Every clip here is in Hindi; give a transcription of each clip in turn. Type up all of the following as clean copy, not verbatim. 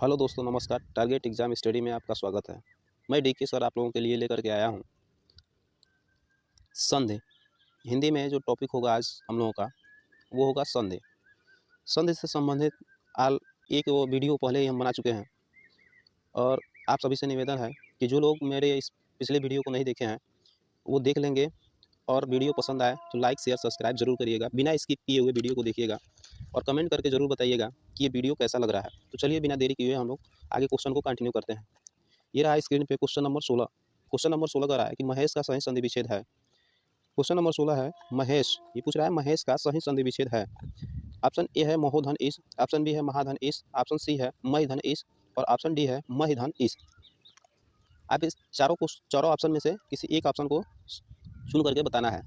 हेलो दोस्तों, नमस्कार। टारगेट एग्जाम स्टडी में आपका स्वागत है। मैं डीके सर आप लोगों के लिए लेकर के आया हूँ संधि। हिंदी में जो टॉपिक होगा आज हम लोगों का वो होगा संधि। संधि से संबंधित आल एक वो वीडियो पहले ही हम बना चुके हैं और आप सभी से निवेदन है कि जो लोग मेरे इस पिछले वीडियो को नहीं देखे हैं वो देख लेंगे और वीडियो पसंद आए तो लाइक शेयर सब्सक्राइब जरूर करिएगा। बिना स्किप किए हुए वीडियो को देखिएगा और कमेंट करके जरूर बताइएगा कि ये वीडियो कैसा लग रहा है। तो चलिए बिना देरी किए हम लोग आगे क्वेश्चन को कंटिन्यू करते हैं। ये रहा स्क्रीन पे क्वेश्चन नंबर 16। क्वेश्चन नंबर 16 का रहा है कि महेश का सही संधि विच्छेद है। क्वेश्चन नंबर 16 है महेश, ये पूछ रहा है महेश का सही संधि विच्छेद है। ऑप्शन ए है महोधन इस, ऑप्शन बी है महाधन इस, ऑप्शन सी है महिधन इस और ऑप्शन डी है महिधन इस। आप इस चारों ऑप्शन में से किसी एक ऑप्शन को चुन करके बताना है।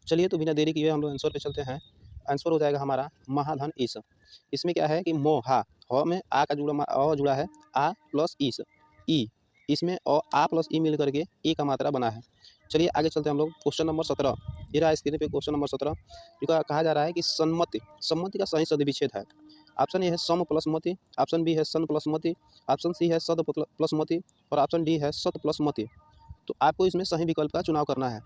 चलिए तो बिना देरी किए हम लोग आंसर पे चलते हैं। आंसर हो जाएगा हमारा महाधन इस। इसमें क्या है कि मोहा ह में आ का जुड़ा है आ प्लस इस ई, इसमें और आ प्लस ई मिल करके ए का मात्रा बना है। चलिए आगे चलते हैं हम लोग। क्वेश्चन नंबर 17 ये रहा स्क्रीन पे। क्वेश्चन नंबर 17 जो कहा जा रहा है कि सम्मति का सही संधि विच्छेद है। ऑप्शन ए है सम प्लस मति, ऑप्शन बी है सन प्लस मति, ऑप्शन सी है सद प्लस मति और ऑप्शन डी है सत प्लस मति। तो आपको इसमें सही विकल्प का चुनाव करना है।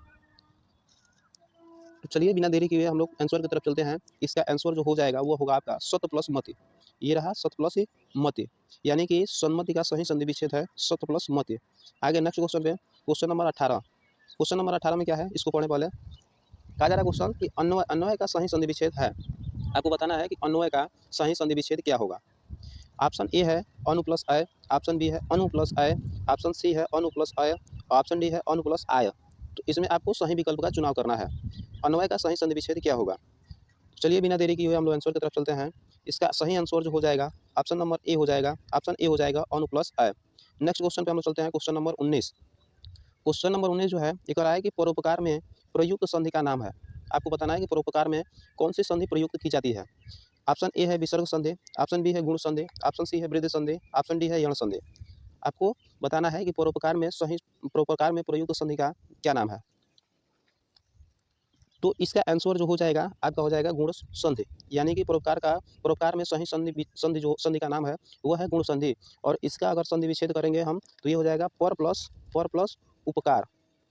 तो चलिए बिना देरी किए हम लोग आंसर की तरफ चलते हैं। इसका आंसर जो हो जाएगा वो होगा आपका सत प्लस मति। ये रहा सत प्लस मति, यानी कि सन्मति का सही संधि विच्छेद है सत प्लस मति। आगे नेक्स्ट क्वेश्चन पे क्वेश्चन नंबर 18। क्वेश्चन नंबर 18 में क्या है इसको पढ़ने पहले कहा जा रहा है क्वेश्चन कि अन्वय का सही संधि विच्छेद है। आपको बताना है कि अन्वय का सही संधि विच्छेद क्या होगा। ऑप्शन ए है अनु प्लस अय, ऑप्शन बी है अनु प्लस अय, ऑप्शन सी है अनु प्लस अय, ऑप्शन डी है अनु प्लस आय। तो इसमें आपको सही विकल्प का चुनाव करना है। अन्वय का सही संधि विच्छेद क्या होगा। चलिए बिना देरी किए हुए हम लोग आंसर की तरफ चलते हैं। इसका सही आंसर जो हो जाएगा ऑप्शन नंबर ए हो जाएगा। ऑप्शन ए हो जाएगा अनु प्लस आय। नेक्स्ट क्वेश्चन पे हम लोग चलते हैं। Question number 19। क्वेश्चन नंबर 19 जो है ये कह रहा है कि परोपकार में प्रयुक्त संधि का नाम है। आपको बताना है कि परोपकार में कौन सी संधि प्रयुक्त की जाती है। ऑप्शन ए है विसर्ग संधि, ऑप्शन बी है गुण संधि, ऑप्शन सी है वृद्धि संधि, ऑप्शन डी है यण संधि। आपको बताना है कि परोपकार में प्रयुक्त संधि का क्या नाम है। तो इसका आंसर जो हो जाएगा आपका हो जाएगा गुण संधि, यानी कि परोपकार में सही संधि का नाम है वह है गुण संधि। और इसका अगर संधि विच्छेद करेंगे हम तो ये हो जाएगा पर प्लस उपकार।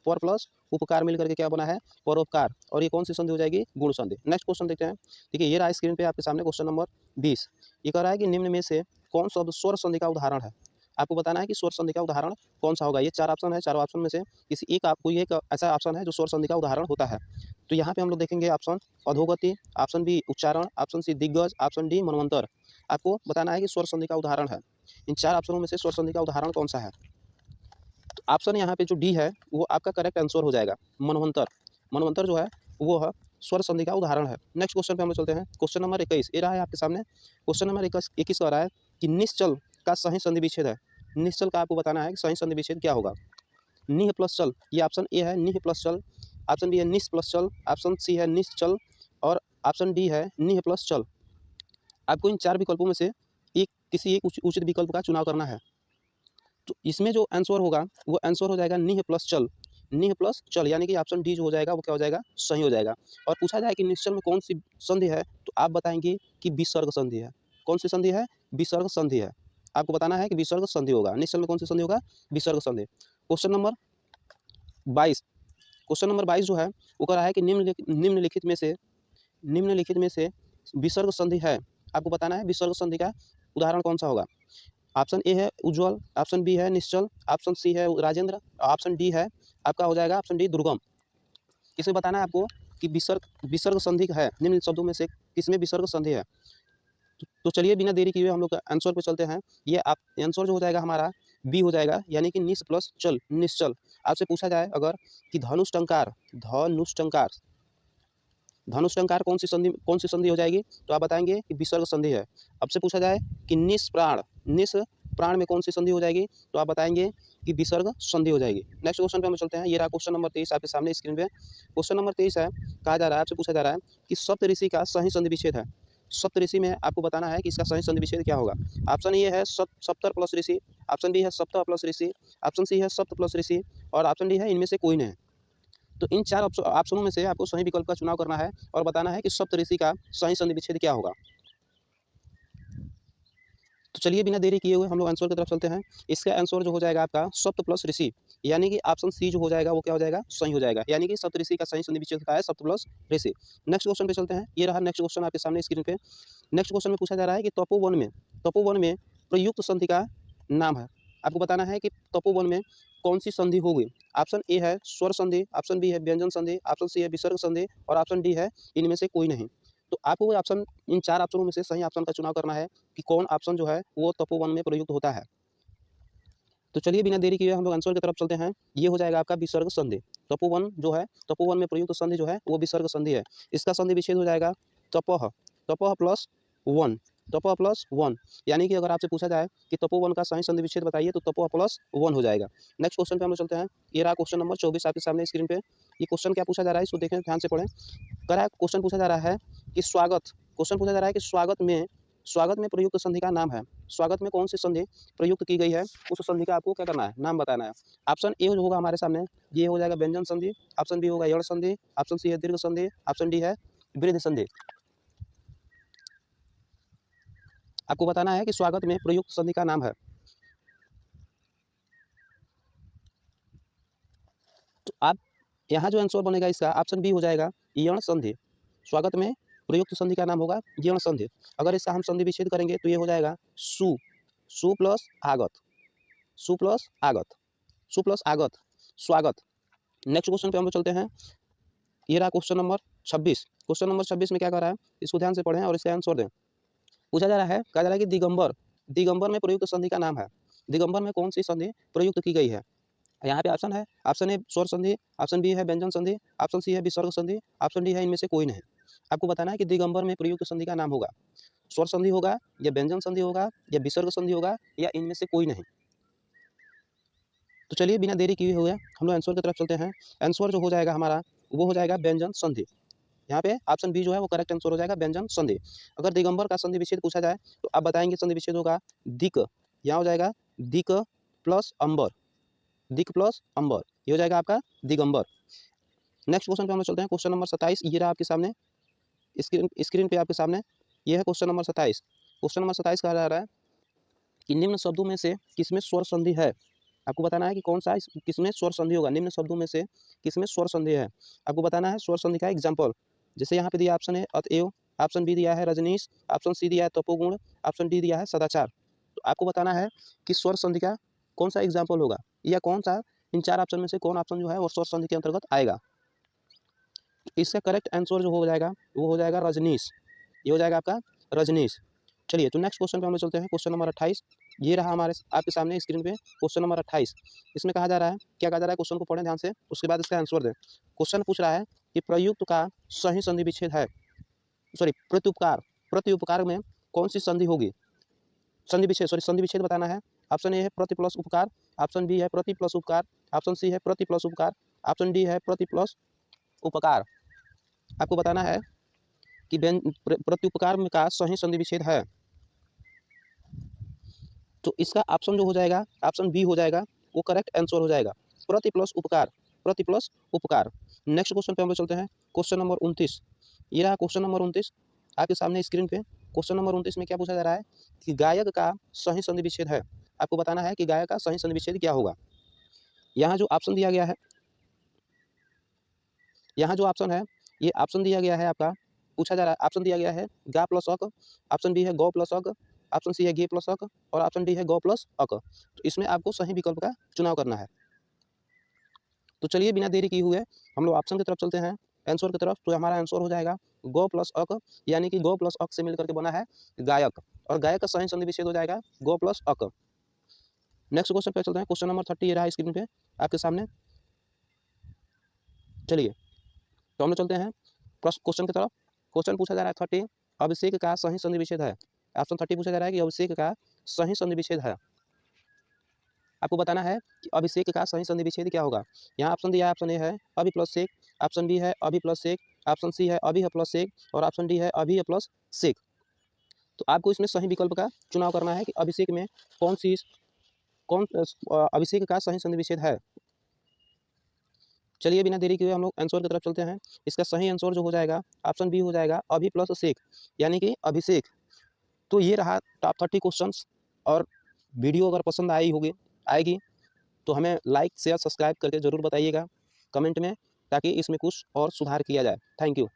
पर प्लस उपकार मिलकर के क्या बना है परोपकार, और ये कौन सी संधि हो जाएगी गुण संधि। नेक्स्ट क्वेश्चन देखते हैं। देखिए ये रहा स्क्रीन पे आपके सामने क्वेश्चन नंबर 20। ये कह रहा है कि निम्न में से कौन शब्द स्वर संधि का उदाहरण है। आपको बताना है कि स्वर संधि का उदाहरण कौन सा होगा। ये 4 ऑप्शन है, चारों ऑप्शन में से किसी एक आपको एक ऐसा ऑप्शन है जो स्वर संधि का उदाहरण होता है। तो यहाँ पे हम लोग देखेंगे ऑप्शन अधोगति, ऑप्शन बी उच्चारण, ऑप्शन सी दिग्गज, ऑप्शन डी मनवंतर। आपको बताना है कि स्वर संधि का उदाहरण है। इन 4 ऑप्शनों में से स्वर संधि का उदाहरण कौन सा है। तो ऑप्शन यहाँ पे जो डी है वो आपका करेक्ट आंसर हो जाएगा मनवंतर। मनवंतर जो है वो है स्वर संधि का उदाहरण है। नेक्स्ट क्वेश्चन पे हम लोग चलते हैं। क्वेश्चन नंबर 21 ये रहा है आपके सामने। क्वेश्चन नंबर 21 आ रहा है कि निश्चल का सही संधि विच्छेद है। निश्चल का आपको बताना है कि सही संधि विच्छेद क्या होगा। निह प्लस चल, ये ऑप्शन ए है निह प्लस चल, ऑप्शन बी है निस प्लस चल, ऑप्शन सी है निस चल और ऑप्शन डी है निह प्लस चल। आपको इन 4 विकल्पों में से किसी एक उचित विकल्प का चुनाव करना है। तो इसमें जो आंसर होगा वो आंसर हो जाएगा निह प्लस चल। निह प्लस चल यानी कि ऑप्शन डी जो हो जाएगा वो क्या हो जाएगा सही हो जाएगा। और पूछा जाए कि निश्चल में कौन सी संधि है तो आप बताएंगे कि विसर्ग संधि है। कौन सी संधि है विसर्ग संधि है। आपको बताना है कि विसर्ग संधि होगा। निश्चल में कौन सी संधि होगा विसर्ग संधि। Question number 22। क्वेश्चन नंबर 22 जो है वो कह रहा है कि निम्नलिखित में से विसर्ग संधि है। आपको बताना है विसर्ग संधि का उदाहरण कौन सा होगा। ऑप्शन ए है उज्ज्वल, ऑप्शन बी है निश्चल, ऑप्शन सी है राजेंद्र, ऑप्शन डी है आपका हो जाएगा ऑप्शन डी दुर्गम। इसमें बताना है आपको कि विसर्ग संधि है निम्न शब्दों में से किसमें विसर्ग संधि है। तो चलिए बिना देरी किए हम लोग आंसर पे चलते हैं। ये आप आंसर जो हो जाएगा हमारा बी हो जाएगा, यानी कि निस प्लस चल निश्चल। आपसे पूछा जाए अगर कि धनुष्टंकार कौन सी संधि हो जाएगी तो आप बताएंगे कि विसर्ग संधि है। आपसे पूछा जाए कि निस प्राण में कौन सी संधि हो जाएगी तो आप बताएंगे कि विसर्ग संधि हो जाएगी। नेक्स्ट क्वेश्चन पे हम चलते हैं। ये रहा क्वेश्चन नंबर 23 आपके सामने स्क्रीन पे। क्वेश्चन नंबर 23 है, कहा जा रहा है आपसे पूछा जा रहा है कि सप्त ऋषि का सही संधि विच्छेद है। सप्त ऋषि में आपको बताना है कि इसका सही संधि विच्छेद क्या होगा। ऑप्शन ए है सप्तर प्लस ऋषि, ऑप्शन बी है सप्त प्लस ऋषि, ऑप्शन सी है सप्त प्लस ऋषि और ऑप्शन डी है इनमें से कोई नहीं। तो इन 4 ऑप्शनों में से आपको सही विकल्प का चुनाव करना है और बताना है कि सप्त ऋषि का सही संधि विच्छेद क्या होगा। तो चलिए बिना देरी किए हुए हम लोग आंसर की तरफ चलते हैं। इसका आंसर जो हो जाएगा आपका सप्त प्लस ऋषि, यानी कि ऑप्शन सी जो हो जाएगा वो क्या हो जाएगा, सही हो जाएगा, यानी कि सप्त ऋषि का सही संधि विच्छेद का है सप्त प्लस ऋषि। नेक्स्ट क्वेश्चन पे चलते हैं। ये रहा नेक्स्ट क्वेश्चन आपके सामने स्क्रीन पे। नेक्स्ट क्वेश्चन में पूछा जा रहा है कि तपोवन में प्रयुक्त संधि का नाम है। आपको बताना है कि तपोवन में कौन सी संधि होगी। ऑप्शन ए है स्वर संधि, ऑप्शन बी है व्यंजन संधि, ऑप्शन सी है विसर्ग संधि और ऑप्शन डी है इनमें से कोई नहीं। तो आपको वो ऑप्शन, इन चार ऑप्शनों में से सही ऑप्शन का चुनाव करना है कि कौन ऑप्शन जो है वो तपोवन में प्रयुक्त होता है। तो चलिए बिना देरी किए हम लोग आंसर की तरफ चलते हैं। ये हो जाएगा आपका विसर्ग संधि। तपोवन जो है, तपोवन में प्रयुक्त संधि जो है वो विसर्ग संधि है। इसका संधि विच्छेद हो जाएगा तपह, तपह प्लस वन, तपह प्लस वन, यानी कि अगर आपसे पूछा जाए कि तपोवन का सही संधि विच्छेद बताइए तो तपह प्लस वन हो जाएगा। नेक्स्ट क्वेश्चन पे हम लोग चलते हैं। ये रहा क्वेश्चन नंबर 24 आपके सामने स्क्रीन पे। ये क्वेश्चन क्या पूछा जा रहा है इसको देखें, ध्यान से पढ़ें। करा क्वेश्चन पूछा जा रहा है कि स्वागत में प्रयुक्त संधि का नाम है। स्वागत में कौन सी संधि प्रयुक्त की गई है, उस संधि का आपको क्या करना है, नाम बताना है। ऑप्शन ए जो होगा हमारे सामने, ये हो जाएगा व्यंजन संधि, ऑप्शन बी होगा यण संधि, ऑप्शन सी है दीर्घ संधि, ऑप्शन डी है वृद्धि संधि। आपको बताना है कि स्वागत में प्रयुक्त संधि का नाम है। तो आप यहाँ जो आंसर बनेगा इसका ऑप्शन बी हो जाएगा यण संधि। स्वागत में प्रयुक्त संधि का नाम होगा यण संधि। अगर इसका हम संधि विच्छेद करेंगे तो ये हो जाएगा सु प्लस आगत, सु प्लस आगत, सु प्लस आगत, स्वागत। नेक्स्ट क्वेश्चन पे हम लोग चलते हैं। ये रहा क्वेश्चन नंबर 26। क्वेश्चन नंबर 26 में क्या कर रहा है, इसको ध्यान से पढ़ें और इसका आंसर दें। पूछा जा रहा है, कहा जा रहा है कि दिगंबर, दिगंबर में प्रयुक्त संधि का नाम है। दिगंबर में कौन सी संधि प्रयुक्त की गई है। यहाँ पे ऑप्शन है, ऑप्शन ए स्वर संधि, ऑप्शन बी है व्यंजन संधि, ऑप्शन सी है विसर्ग संधि, ऑप्शन डी है इनमें से कोई नहीं। आपको बताना है कि दिगंबर में प्रयुक्त संधि का नाम होगा, स्वर संधि होगा या व्यंजन संधि होगा या विसर्ग संधि होगा या इनमें से कोई नहीं। तो चलिए बिना देरी किए हुए हम लोग आंसर की तरफ चलते हैं। आंसर जो हो जाएगा हमारा वो हो जाएगा व्यंजन संधि। यहाँ पे ऑप्शन बी जो है वो करेक्ट आंसर हो जाएगा, व्यंजन संधि। अगर दिगंबर का संधि विच्छेद पूछा जाए तो आप बताएंगे संधि विच्छेद होगा दिक, यहाँ हो जाएगा दिक प्लस अंबर, दिक प्लस अंबर, ये हो जाएगा आपका दिगंबर। नेक्स्ट क्वेश्चन पे हम लोग चलते हैं। क्वेश्चन नंबर 27 ये रहा आपके सामने स्क्रीन पे आपके सामने, ये है क्वेश्चन नंबर 27। क्वेश्चन नंबर 27 कहा जा रहा है कि निम्न शब्दों में से किसमें स्वर संधि है। आपको बताना है कि कौन सा किसमें स्वर संधि होगा, निम्न शब्दों में से किसमें स्वर संधि है। आपको बताना है स्वर संधि का एग्जाम्पल। जैसे यहाँ पे दिया ऑप्शन है अतएव, ऑप्शन बी दिया है रजनीश, ऑप्शन सी दिया है तपोगुण, ऑप्शन डी दिया है सदाचार। तो आपको बताना है कि स्वर संधि का कौन सा एग्जाम्पल होगा या कौन सा इन चार ऑप्शन में से कौन ऑप्शन जो है वो स्वर संधि के अंतर्गत आएगा। इसका करेक्ट आंसर जो हो जाएगा वो हो जाएगा रजनीश, ये हो जाएगा आपका रजनीश। चलिए तो नेक्स्ट क्वेश्चन पे हम लोग चलते हैं। क्वेश्चन नंबर 28 ये रहा हमारे आपके सामने स्क्रीन पे क्वेश्चन नंबर 28। इसमें कहा जा रहा है, क्या कहा जा रहा है, क्वेश्चन को पढ़ें ध्यान से, उसके बाद इसका आंसर दें। क्वेश्चन पूछ रहा है कि प्रयुक्त का सही संधि विच्छेद है, सॉरी प्रत्युपकार, प्रत्युपकार में कौन सी संधि होगी, संधि विच्छेद, सॉरी संधि विच्छेद बताना है। ऑप्शन ए है प्रति प्लस उपकार, ऑप्शन बी है प्रति प्लस उपकार, ऑप्शन सी है प्रति प्लस उपकार, ऑप्शन डी है प्रति प्लस उपकार। आपको बताना है कि प्रत्युपकार में का सही संधि विच्छेद है। तो इसका ऑप्शन जो हो जाएगा ऑप्शन बी हो जाएगा, वो करेक्ट आंसर हो जाएगा, प्रति प्लस उपकार, प्रति प्लस उपकार। नेक्स्ट क्वेश्चन पे हम लोग चलते हैं। क्वेश्चन नंबर 29 ये रहा क्वेश्चन नंबर 29 आपके सामने स्क्रीन पे। क्वेश्चन नंबर 29 में क्या पूछा जा रहा है कि गायक का सही संधि विच्छेद है। आपको बताना है कि गायक का सही संधि विच्छेद क्या होगा। यहाँ जो ऑप्शन दिया गया है, यहाँ जो ऑप्शन है ये ऑप्शन दिया गया है आपका, पूछा जा रहा है ऑप्शन दिया गया है गा प्लस अक, ऑप्शन बी है गौ प्लस अक, ऑप्शन सी है गे प्लस अक और ऑप्शन डी है गौ प्लस अक। तो इसमें आपको सही विकल्प का चुनाव करना है। तो चलिए बिना देरी किए हुए हम लोग ऑप्शन की तरफ चलते हैं, आंसर की तरफ। तो हमारा आंसर हो जाएगा गौ प्लस अक, यानी कि गौ प्लस अक से मिलकर के बना है गायक, और गायक का सही संधि विच्छेद हो जाएगा गौ प्लस अक। नेक्स्ट क्वेश्चन पे चलते हैं। क्वेश्चन नंबर 30 ये रहा स्क्रीन पे आपके सामने। चलिए तो हम लोग चलते हैं क्वेश्चन की तरफ। क्वेश्चन पूछा जा रहा है 30, अभिषेक का सही संधि विच्छेद है। ऑप्शन 30 पूछा जा रहा है कि अभिषेक का सही संधि विच्छेद है। आपको बताना है कि अभिषेक का सही संधि विच्छेद क्या होगा। यहाँ ऑप्शन दिया है, ऑप्शन ए है अभि प्लस सेक, ऑप्शन बी है अभि प्लस सेक, ऑप्शन सी है अभि प्लस सेक और ऑप्शन डी है अभि प्लस सेक। तो आपको इसमें सही विकल्प का चुनाव करना है कि अभिषेक में कौन अभिषेक का सही संधि विच्छेद है। चलिए बिना देरी किए हम लोग आंसर की तरफ चलते हैं। इसका सही आंसर जो हो जाएगा ऑप्शन बी हो जाएगा अभि प्लस सेक, यानी कि अभिषेक। तो ये रहा टॉप 30 क्वेश्चंस और वीडियो अगर पसंद आएगी तो हमें लाइक शेयर सब्सक्राइब करके ज़रूर बताइएगा कमेंट में, ताकि इसमें कुछ और सुधार किया जाए। Thank you.